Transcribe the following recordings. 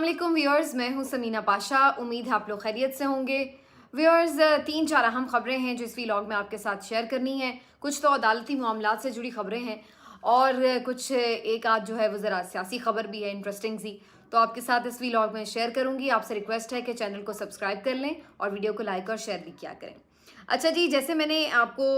अस्सलाम वालेकुम व्यूअर्स, मैं हूं समीना पाशा। उम्मीद है आप लोग खैरियत से होंगे। व्यूअर्स, 3-4 अहम खबरें हैं जो इस व्लॉग में आपके साथ शेयर करनी है। कुछ तो अदालती मामलात से जुड़ी खबरें हैं और कुछ एक आध जो है वो ज़रा सियासी खबर भी है, इंटरेस्टिंग सी, तो आपके साथ इस व्लॉग में शेयर करूंगी। आपसे रिक्वेस्ट है कि चैनल को सब्सक्राइब कर लें और वीडियो को लाइक और शेयर भी किया करें। अच्छा जी, जैसे मैंने आपको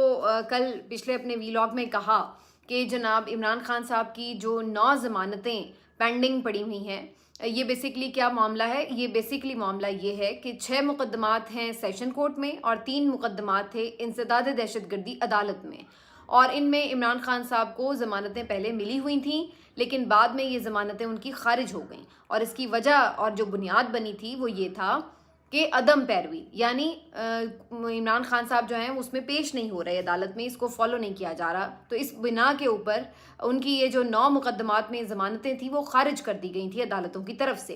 कल पिछले अपने व्लॉग में कहा कि जनाब इमरान खान साहब की जो 9 ज़मानतें पेंडिंग पड़ी हुई हैं, ये बेसिकली क्या मामला है। ये बेसिकली मामला ये है कि 6 मुकदमात हैं सेशन कोर्ट में और 3 मुकदमात थे इंसदाद दहशतगर्दी अदालत में। और इनमें इमरान खान साहब को ज़मानतें पहले मिली हुई थीं, लेकिन बाद में ये ज़मानतें उनकी खारिज हो गईं। और इसकी वजह और जो बुनियाद बनी थी वो ये था कि अदम पैरवी, यानी इमरान खान साहब जो हैं उसमें पेश नहीं हो रहे अदालत में, इसको फॉलो नहीं किया जा रहा। तो इस बिना के ऊपर उनकी ये जो 9 मुकदमात में ज़मानतें थी वो खारिज कर दी गई थी अदालतों की तरफ से।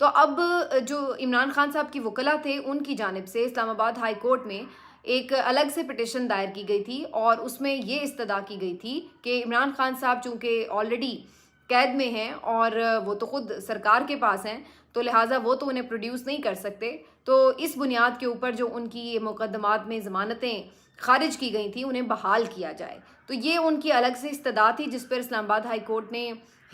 तो अब जो इमरान खान साहब की वकला थे उनकी जानिब से इस्लामाबाद हाई कोर्ट में एक अलग से पिटिशन दायर की गई थी और उसमें ये इस्तदा की गई थी कि इमरान खान साहब चूँकि ऑलरेडी कैद में हैं और वो तो खुद सरकार के पास हैं, तो लिहाजा वो तो उन्हें प्रोड्यूस नहीं कर सकते। तो इस बुनियाद के ऊपर जो उनकी ये मुकदमात में ज़मानतें खारिज की गई थी उन्हें बहाल किया जाए। तो ये उनकी अलग से इस्तदा थी जिस पर इस्लामाबाद हाई कोर्ट ने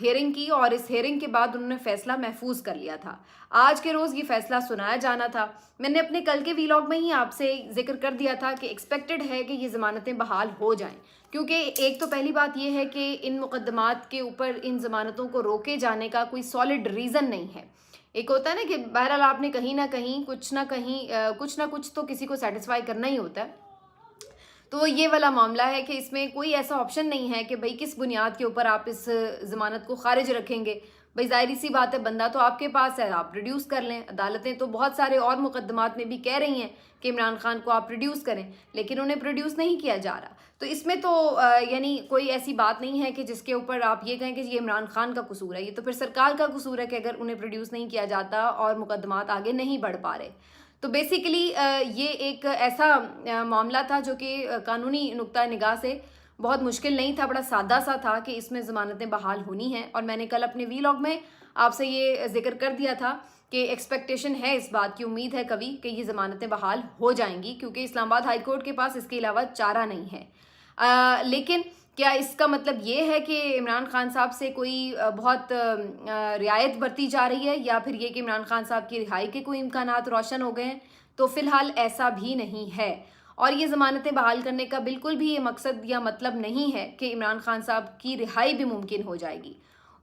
हेयरिंग की और इस हेयरिंग के बाद उन्होंने फ़ैसला महफूज कर लिया था। आज के रोज़ ये फ़ैसला सुनाया जाना था। मैंने अपने कल के व्लॉग में ही आपसे जिक्र कर दिया था कि एक्सपेक्टेड है कि ये ज़मानतें बहाल हो जाएं, क्योंकि एक तो पहली बात ये है कि इन मुकदमात के ऊपर इन ज़मानतों को रोके जाने का कोई सॉलिड रीज़न नहीं है। एक होता है ना कि बहरहाल आपने कहीं ना कहीं कुछ ना कुछ तो किसी को सेटिस्फाई करना ही होता है। तो ये वाला मामला है कि इसमें कोई ऐसा ऑप्शन नहीं है कि भाई किस बुनियाद के ऊपर आप इस ज़मानत को खारिज रखेंगे। भाई ज़ाहिर सी बात है, बंदा तो आपके पास है, आप प्रोड्यूस कर लें। अदालतें तो बहुत सारे और मुकदमात में भी कह रही हैं कि इमरान खान को आप प्रोड्यूस करें, लेकिन उन्हें प्रोड्यूस नहीं किया जा रहा। तो इसमें तो यानी कोई ऐसी बात नहीं है कि जिसके ऊपर आप ये कहें कि ये इमरान खान का कसूर है। ये तो फिर सरकार का कसूर है कि अगर उन्हें प्रोड्यूस नहीं किया जाता और मुकदमात आगे नहीं बढ़ पा रहे। तो बेसिकली ये एक ऐसा मामला था जो कि कानूनी नुक्ता निगाह से बहुत मुश्किल नहीं था, बड़ा सादा सा था कि इसमें ज़मानतें बहाल होनी हैं। और मैंने कल अपने व्लॉग में आपसे ये जिक्र कर दिया था कि एक्सपेक्टेशन है, इस बात की उम्मीद है कभी कि ये ज़मानतें बहाल हो जाएंगी, क्योंकि इस्लामाबाद हाई कोर्ट के पास इसके अलावा चारा नहीं है। लेकिन क्या इसका मतलब ये है कि इमरान खान साहब से कोई बहुत रियायत बरती जा रही है, या फिर ये कि इमरान खान साहब की रिहाई के कोई इम्कानात रोशन हो गए हैं? तो फ़िलहाल ऐसा भी नहीं है। और ये ज़मानतें बहाल करने का बिल्कुल भी ये मकसद या मतलब नहीं है कि इमरान खान साहब की रिहाई भी मुमकिन हो जाएगी।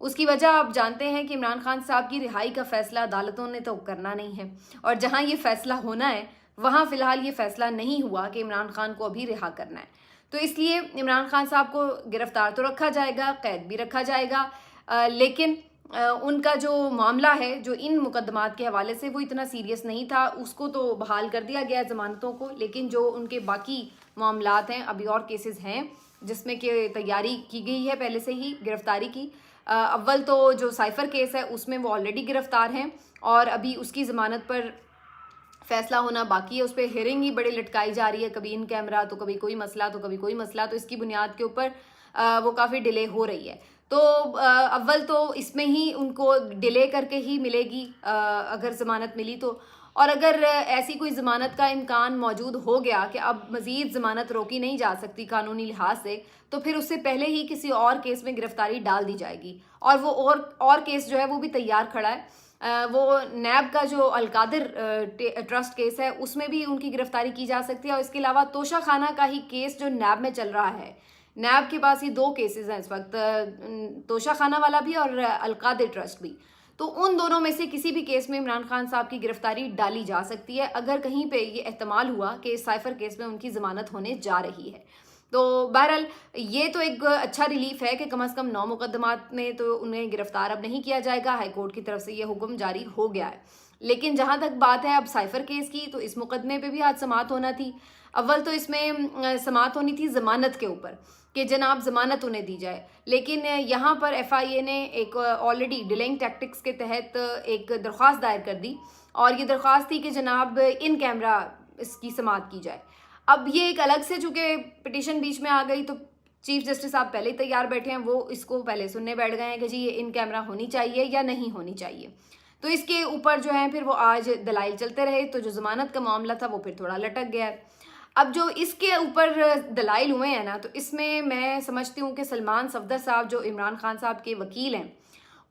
उसकी वजह आप जानते हैं कि इमरान खान साहब की रिहाई का फ़ैसला अदालतों ने तो करना नहीं है, और जहाँ ये फ़ैसला होना है वहाँ फ़िलहाल ये फ़ैसला नहीं हुआ कि इमरान खान को अभी रिहा करना है। तो इसलिए इमरान खान साहब को गिरफ्तार तो रखा जाएगा, कैद भी रखा जाएगा, लेकिन उनका जो मामला है जो इन मुकदमात के हवाले से वो इतना सीरियस नहीं था, उसको तो बहाल कर दिया गया ज़मानतों को। लेकिन जो उनके बाकी मामलात हैं, अभी और केसेस हैं जिसमें कि तैयारी की गई है पहले से ही गिरफ्तारी की। अव्वल तो जो साइफ़र केस है उसमें वो ऑलरेडी गिरफ्तार हैं और अभी उसकी ज़मानत पर फैसला होना बाकी है। उस पर हेयरिंग ही बड़ी लटकाई जा रही है, कभी इन कैमरा तो कभी कोई मसला तो कभी कोई मसला। तो इसकी बुनियाद के ऊपर वो काफ़ी डिले हो रही है। तो अव्वल तो इसमें ही उनको डिले करके ही मिलेगी अगर ज़मानत मिली तो। और अगर ऐसी कोई ज़मानत का इम्कान मौजूद हो गया कि अब मज़ीद ज़मानत रोकी नहीं जा सकती कानूनी लिहाज से, तो फिर उससे पहले ही किसी और केस में गिरफ्तारी डाल दी जाएगी। और वो और केस जो है वो भी तैयार खड़ा है। वो नैब का जो अलकादिर ट्रस्ट केस है उसमें भी उनकी गिरफ्तारी की जा सकती है। और इसके अलावा तोशा खाना का ही केस जो नैब में चल रहा है, नैब के पास ही 2 केसेस हैं इस वक्त, तोशा खाना वाला भी और अलकादिर ट्रस्ट भी। तो उन दोनों में से किसी भी केस में इमरान खान साहब की गिरफ्तारी डाली जा सकती है अगर कहीं पे ये एहतमाल हुआ कि इस साइफ़र केस में उनकी ज़मानत होने जा रही है। तो बहरहाल ये तो एक अच्छा रिलीफ है कि कम से कम 9 मुकदमात में तो उन्हें गिरफ्तार अब नहीं किया जाएगा। हाई कोर्ट की तरफ से ये हुक्म जारी हो गया है। लेकिन जहाँ तक बात है अब साइफ़र केस की, तो इस मुकदमे पे भी आज समाअत होना थी। अव्वल तो इसमें समाअत होनी थी ज़मानत के ऊपर कि जनाब ज़मानत उन्हें दी जाए, लेकिन यहाँ पर FIA ने एक ऑलरेडी डिलेइंग टैक्टिक्स के तहत एक दरख्वास्त दायर कर दी और ये दरख्वास्त थी कि जनाब इन कैमरा इसकी समाअत की जाए। अब ये एक अलग से चूँकि पिटीशन बीच में आ गई तो चीफ जस्टिस साहब पहले ही तैयार बैठे हैं, वो इसको पहले सुनने बैठ गए हैं कि जी ये इन कैमरा होनी चाहिए या नहीं होनी चाहिए। तो इसके ऊपर जो है फिर वो आज दलाइल चलते रहे, तो जो ज़मानत का मामला था वो फिर थोड़ा लटक गया है। अब जो इसके ऊपर दलाइल हुए हैं ना, तो इसमें मैं समझती हूँ कि सलमान सफदर साहब जो इमरान खान साहब के वकील हैं,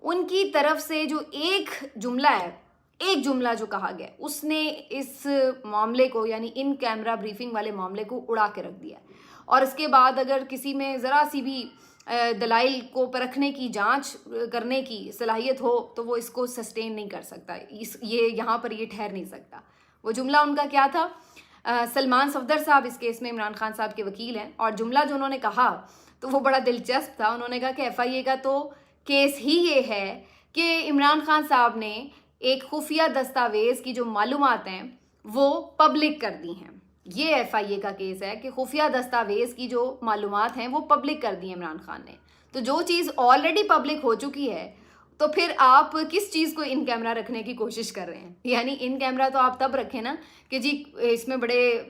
उनकी तरफ से जो एक जुमला है, एक जुमला जो कहा गया, उसने इस मामले को, यानी इन कैमरा ब्रीफिंग वाले मामले को उड़ा के रख दिया। और इसके बाद अगर किसी में ज़रा सी भी दलाइल को परखने की, जांच करने की सलाहियत हो, तो वो इसको सस्टेन नहीं कर सकता, ये यहाँ पर ये ठहर नहीं सकता। वो जुमला उनका क्या था? सलमान सफदर साहब इस केस में इमरान खान साहब के वकील हैं, और जुमला जो उन्होंने कहा तो वो बड़ा दिलचस्प था। उन्होंने कहा कि FIA का तो केस ही ये है कि इमरान खान साहब ने एक खुफिया दस्तावेज़ की जो मालूमात हैं वो पब्लिक कर दी हैं। ये FIA का केस है कि खुफिया दस्तावेज़ की जो मालूमात हैं वो पब्लिक कर दी है इमरान खान ने। तो जो चीज़ ऑलरेडी पब्लिक हो चुकी है, तो फिर आप किस चीज़ को इन कैमरा रखने की कोशिश कर रहे हैं? यानी इन कैमरा तो आप तब रखें ना कि जी इसमें बड़े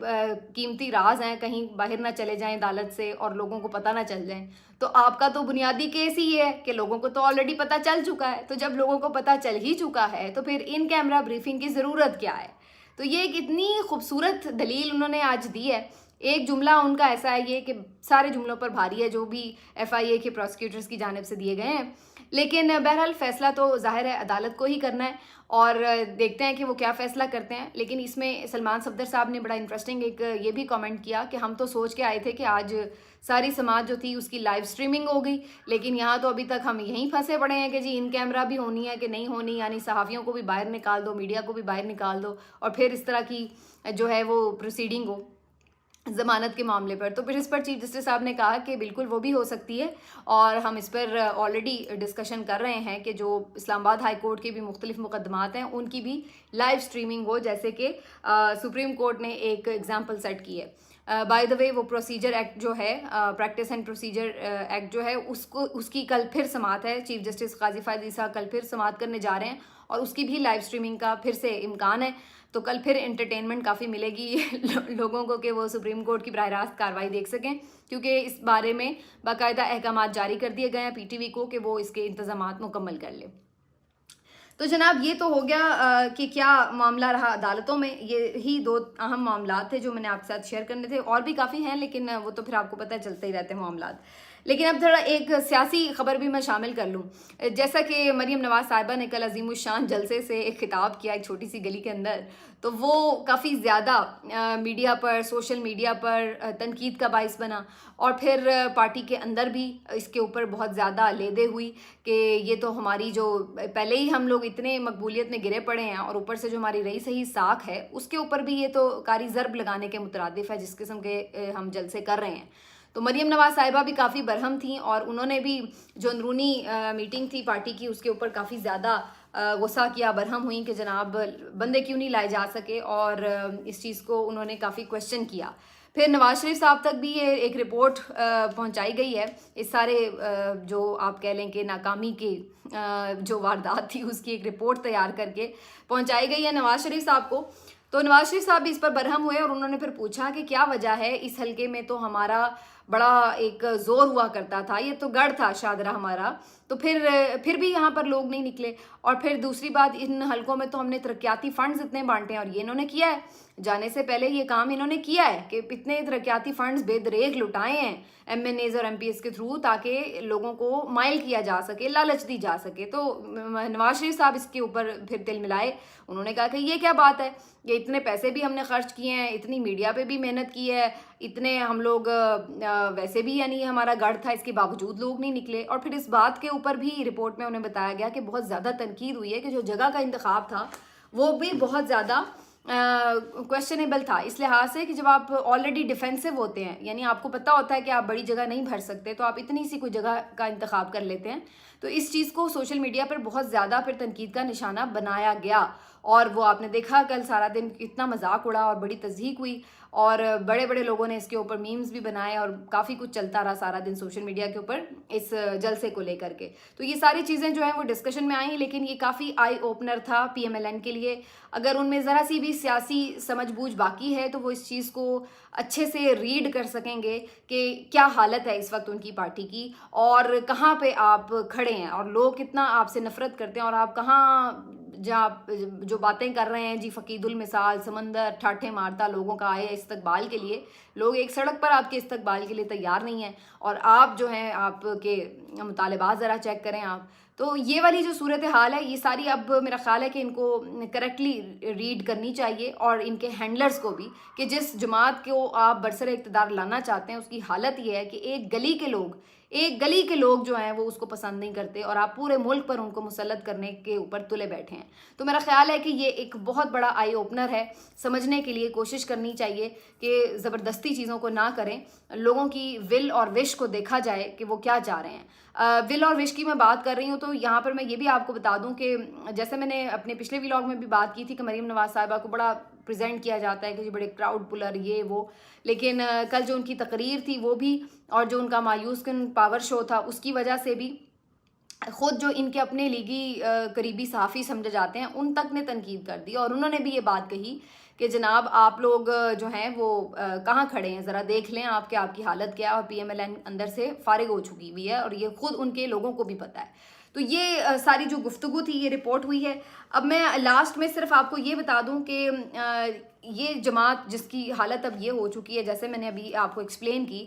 कीमती राज हैं, कहीं बाहर ना चले जाएं अदालत से और लोगों को पता ना चल जाए। तो आपका तो बुनियादी केस ही है कि लोगों को तो ऑलरेडी पता चल चुका है। तो जब लोगों को पता चल ही चुका है, तो फिर इन कैमरा ब्रीफिंग की ज़रूरत क्या है? तो ये एक इतनी खूबसूरत दलील उन्होंने आज दी है। एक जुमला उनका ऐसा है ये कि सारे जुमलों पर भारी है जो भी FIA के प्रोसिक्यूटर्स की जानिब से दिए गए हैं, लेकिन बहरहाल फ़ैसला तो ज़ाहिर है अदालत को ही करना है, और देखते हैं कि वो क्या फ़ैसला करते हैं। लेकिन इसमें सलमान सफदर साहब ने बड़ा इंटरेस्टिंग एक ये भी कमेंट किया कि हम तो सोच के आए थे कि आज सारी समाज जो थी उसकी लाइव स्ट्रीमिंग हो गई, लेकिन यहाँ तो अभी तक हम यहीं फंसे पड़े हैं कि जी इन कैमरा भी होनी है कि नहीं होनी, यानी सहाफ़ियों को भी बाहर निकाल दो, मीडिया को भी बाहर निकाल दो, और फिर इस तरह की जो है वो प्रोसीडिंग हो ज़मानत के मामले पर। तो फिर इस पर चीफ जस्टिस साहब ने कहा कि बिल्कुल वो भी हो सकती है, और हम इस पर ऑलरेडी डिस्कशन कर रहे हैं कि जो इस्लामाबाद हाई कोर्ट के भी मुख्तलिफ मुकदमात हैं उनकी भी लाइव स्ट्रीमिंग हो, जैसे कि सुप्रीम कोर्ट ने एक एग्जाम्पल सेट की है। बाय द वे वो प्रोसीजर एक्ट जो है, प्रैक्टिस एंड प्रोसीजर एक्ट जो है, उसकी कल फिर समाअत है। चीफ जस्टिस काजी फायद ईसा कल फिर समाअत करने जा रहे हैं, और उसकी भी लाइव स्ट्रीमिंग का फिर से इम्कान है। तो कल फिर एंटरटेनमेंट काफ़ी मिलेगी लोगों को कि वो सुप्रीम कोर्ट की बराह रास्त कार्रवाई देख सकें, क्योंकि इस बारे में बाकायदा अहकामात जारी कर दिए गए हैं PTV को कि वो इसके इंतज़ामात मुकम्मल कर ले। तो जनाब ये तो हो गया कि क्या मामला रहा अदालतों में। ये ही दो अहम मामला थे जो मैंने आपके साथ शेयर करने थे, और भी काफ़ी हैं लेकिन वो तो फिर आपको पता है चलते ही रहते हैं मामला। लेकिन अब थोड़ा एक सियासी खबर भी मैं शामिल कर लूँ। जैसा कि मरीम नवाज़ साहिबा ने कल अज़ीमुश्शान जलसे से एक खिताब किया एक छोटी सी गली के अंदर, तो वो काफ़ी ज़्यादा मीडिया पर, सोशल मीडिया पर तनकीद का बाइस बना, और फिर पार्टी के अंदर भी इसके ऊपर बहुत ज़्यादा लेदे हुई कि ये तो हमारी जो पहले ही हम लोग इतने मकबूलियत में गिरे पड़े हैं, और ऊपर से जो हमारी रही सही साख है उसके ऊपर भी ये तो कारी ज़रब लगाने के मुतरादिफ है जिस किस्म के हम जलसे कर रहे हैं। तो मरीम नवाज़ साहिबा भी काफ़ी बरहम थी, और उन्होंने भी जो अंदरूनी मीटिंग थी पार्टी की उसके ऊपर काफ़ी ज़्यादा गुस्सा किया, बरहम हुई कि जनाब बंदे क्यों नहीं लाए जा सके, और इस चीज़ को उन्होंने काफ़ी क्वेश्चन किया। फिर नवाज शरीफ साहब तक भी ये एक रिपोर्ट पहुंचाई गई है, इस सारे जो आप कह लें कि नाकामी के जो वारदात थी उसकी एक रिपोर्ट तैयार करके पहुंचाई गई है नवाज शरीफ साहब को। तो नवाज शरीफ साहब भी इस पर बरहम हुए, और उन्होंने फिर पूछा कि क्या वजह है, इस हल्के में तो हमारा बड़ा एक जोर हुआ करता था, ये तो गढ़ था शादरा हमारा, तो फिर भी यहाँ पर लोग नहीं निकले। और फिर दूसरी बात, इन हलकों में तो हमने तरक्याती फंड्स इतने बांटे हैं, और ये इन्होंने किया है, जाने से पहले ये काम इन्होंने किया है कि इतने तरक्याती फंड्स बेदरेग लुटाए हैं MNAs और MPs के थ्रू, ताकि लोगों को माइल किया जा सके, लालच दी जा सके। तो नवाज शरीफ साहब इसके ऊपर फिर तिल मिलाए, उन्होंने कहा कि ये क्या बात है, ये इतने पैसे भी हमने खर्च किए हैं, इतनी मीडिया पे भी मेहनत की है, इतने हम लोग वैसे भी यानी हमारा गढ़ था, इसके बावजूद लोग नहीं निकले। और फिर इस बात के ऊपर भी रिपोर्ट में उन्हें बताया गया कि बहुत ज़्यादा तनकीद हुई है कि जो जगह का इंतखाब था वो भी बहुत ज़्यादा क्वेश्चनेबल था, इस लिहाज से कि जब आप ऑलरेडी डिफेंसिव होते हैं, यानी आपको पता होता है कि आप बड़ी जगह नहीं भर सकते, तो आप इतनी सी कोई जगह का इंतखाब कर लेते हैं। तो इस चीज़ को सोशल मीडिया पर बहुत ज़्यादा फिर तनकीद का निशाना बनाया गया, और वो आपने देखा कल सारा दिन कितना मजाक उड़ा और बड़ी तज़हीक हुई, और बड़े बड़े लोगों ने इसके ऊपर मीम्स भी बनाए, और काफ़ी कुछ चलता रहा सारा दिन सोशल मीडिया के ऊपर इस जलसे को लेकर के। तो ये सारी चीज़ें जो हैं वो डिस्कशन में आई, लेकिन ये काफ़ी आई ओपनर था PMLN के लिए। अगर उनमें ज़रा सी भी सियासी समझबूझ बाकी है तो वो इस चीज़ को अच्छे से रीड कर सकेंगे कि क्या हालत है इस वक्त उनकी पार्टी की, और कहाँ पे आप खड़े हैं, और लोग कितना आपसे नफ़रत करते हैं, और आप कहाँ जहाँ जो बातें कर रहे हैं जी, फ़कीदुल मिसाल समंदर ठाठे मारता लोगों का आए इस्तकबाल के लिए, लोग एक सड़क पर आपके इस्तकबाल के लिए तैयार नहीं है। और आप जो हैं आपके मुतालबात ज़रा चेक करें आप। तो ये वाली जो सूरत हाल है, ये सारी अब मेरा ख्याल है कि इनको करेक्टली रीड करनी चाहिए, और इनके हैंडलर्स को भी, कि जिस जमात को आप बरसर इक़्तिदार लाना चाहते हैं उसकी हालत ये है कि एक गली के लोग जो हैं वो उसको पसंद नहीं करते, और आप पूरे मुल्क पर उनको मुसल्लत करने के ऊपर तुले बैठे हैं। तो मेरा ख्याल है कि ये एक बहुत बड़ा आई ओपनर है। समझने के लिए कोशिश करनी चाहिए कि ज़बरदस्ती चीज़ों को ना करें, लोगों की विल और विश को देखा जाए कि वो क्या चाह रहे हैं। विल और विश की मैं बात कर रही हूँ, तो यहाँ पर मैं ये भी आपको बता दूँ कि जैसे मैंने अपने पिछले व्लॉग में भी बात की थी कि मरीम नवाज़ साहिबा को बड़ा प्रेजेंट किया जाता है कि जी बड़े क्राउड पुलर ये वो, लेकिन कल जो उनकी तकरीर थी वो भी, और जो उनका मायूस कन पावर शो था उसकी वजह से भी खुद जो इनके अपने लीगी करीबी सहाफ़ी समझे जाते हैं उन तक ने तनकीद कर दी, और उन्होंने भी ये बात कही कि जनाब आप लोग जो हैं वो कहाँ खड़े हैं, ज़रा देख लें आपके आपकी हालत क्या है, और PMLN अंदर से फारिग हो चुकी हुई है, और ये खुद उनके लोगों को भी पता है। तो ये सारी जो गुफ्तगू थी ये रिपोर्ट हुई है। अब मैं लास्ट में सिर्फ आपको ये बता दूं कि ये जमात जिसकी हालत अब ये हो चुकी है, जैसे मैंने अभी आपको एक्सप्लेन की,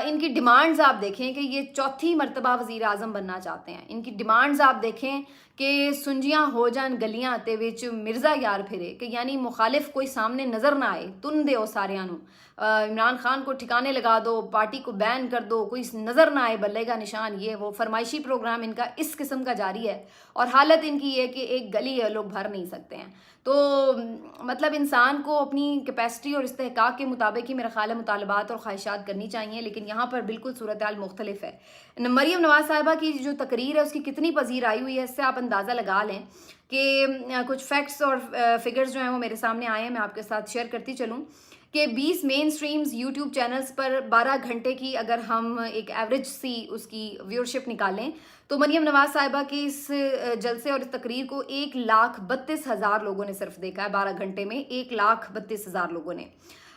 इनकी डिमांड्स आप देखें कि ये चौथी मरतबा वज़ीर आज़म बनना चाहते हैं। इनकी डिमांड्स आप देखें कि सुंजियां हो जान गलियां ते विच मिर्ज़ा यार फिरे, कि यानी मुखालिफ कोई सामने नज़र ना आए, तुन दो सारियां नू, इमरान खान को ठिकाने लगा दो, पार्टी को बैन कर दो, कोई नज़र ना आए बल्ले का निशान, ये वो फरमाइशी प्रोग्राम इनका इस किस्म का जारी है। और हालत इनकी ये कि एक गली है लोग भर नहीं सकते हैं। तो मतलब इंसान को अपनी कैपेसिटी और इस्तेहकाक के मुताबिक ही मेरा ख्याल है मुतालबात और ख्वाहिशात करनी चाहिए, लेकिन यहाँ पर बिल्कुल सूरत हाल मुख्तलिफ है। मरीम नवाज़ साहिबा की जो तकरीर है उसकी कितनी पजीर आई हुई है, इससे आप अंदाज़ा लगा लें कि कुछ फैक्ट्स और फिगर्स जो हैं वो मेरे सामने आए हैं, मैं आपके साथ शेयर करती चलूँ कि 20 मेन स्ट्रीम्स यूट्यूब चैनल्स पर 12 घंटे की अगर हम एक एवरेज सी उसकी व्यूअरशिप निकालें, तो मरीम नवाज़ साहिबा की इस जलसे और इस तकरीर को 1,32,000 लोगों ने सिर्फ देखा है। 12 घंटे में 1,32,000 लोगों ने।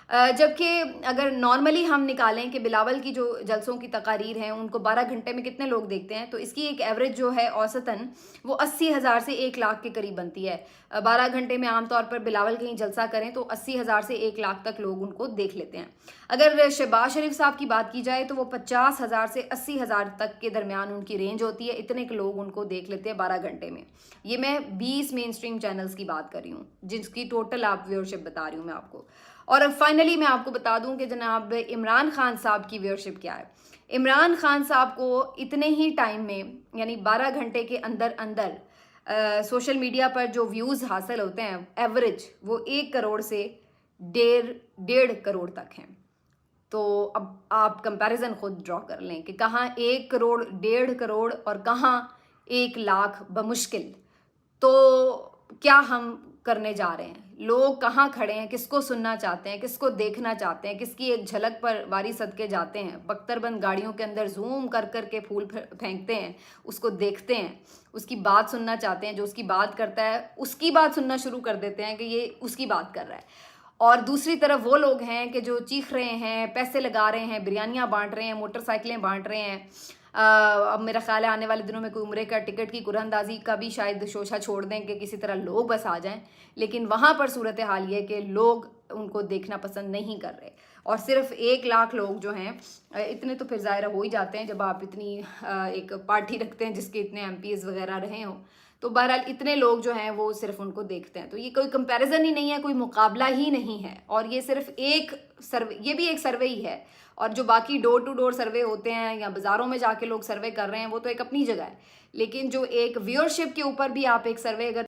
जबकि अगर नॉर्मली हम निकालें कि बिलावल की जो जलसों की तकारीर हैं उनको 12 घंटे में कितने लोग देखते हैं, तो इसकी एक एवरेज जो है औसतन वो 80,000 से 1 लाख के करीब बनती है। 12 घंटे में आमतौर पर बिलावल कहीं जलसा करें तो 80,000 से 1 लाख तक लोग उनको देख लेते हैं। अगर शहबाज शरीफ साहब की बात की जाए तो वो 50,000 से 80,000 तक के दरमियान उनकी रेंज होती है, इतने के लोग उनको देख लेते हैं 12 घंटे में। ये मैं 20 मेन स्ट्रीम चैनल्स की बात कर रही हूँ जिसकी टोटल आप व्यूअरशिप बता रही हूँ मैं आपको। और अब फाइनली मैं आपको बता दूं कि जनाब इमरान खान साहब की व्यूअरशिप क्या है। इमरान खान साहब को इतने ही टाइम में यानी 12 घंटे के अंदर अंदर सोशल मीडिया पर जो व्यूज़ हासिल होते हैं एवरेज वो 1 करोड़ से 1.5 करोड़ तक हैं। तो अब आप कंपैरिजन खुद ड्रॉ कर लें कि कहाँ 1 करोड़ 1.5 करोड़ और कहाँ 1 लाख बमुश्किल। तो क्या हम करने जा रहे हैं, लोग कहाँ खड़े हैं, किसको सुनना चाहते हैं, किसको देखना चाहते हैं, किसकी एक झलक पर वारी सदके जाते हैं, बख्तरबंद गाड़ियों के अंदर जूम कर कर के फूल फेंकते हैं, उसको देखते हैं, उसकी बात सुनना चाहते हैं, जो उसकी बात करता है उसकी बात सुनना शुरू कर देते हैं कि ये उसकी बात कर रहा है। और दूसरी तरफ वो लोग हैं कि जो चीख रहे हैं, पैसे लगा रहे हैं, बिरयानियाँ बांट रहे हैं, मोटरसाइकिलें बांट रहे हैं। अब मेरा ख्याल है आने वाले दिनों में कोई उम्रे का टिकट की कुरअंदाजी का भी शायद शोशा छोड़ दें कि किसी तरह लोग बस आ जाएं, लेकिन वहाँ पर सूरत हाल ये कि लोग उनको देखना पसंद नहीं कर रहे। और सिर्फ 1 लाख लोग जो हैं, इतने तो फिर ज़ाहिर हो ही जाते हैं जब आप इतनी एक पार्टी रखते हैं जिसके इतने MPs वगैरह रहे हों, तो बहरहाल इतने लोग जो हैं वो सिर्फ उनको देखते हैं। तो ये कोई कंपैरिजन ही नहीं है, कोई मुकाबला ही नहीं है, और ये सिर्फ एक सर्वे, ये भी एक सर्वे ही है। और जो बाकी डोर टू डोर सर्वे होते हैं या बाज़ारों में जाके लोग सर्वे कर रहे हैं वो तो एक अपनी जगह है, लेकिन जो एक व्यूअरशिप के ऊपर भी आप एक सर्वे अगर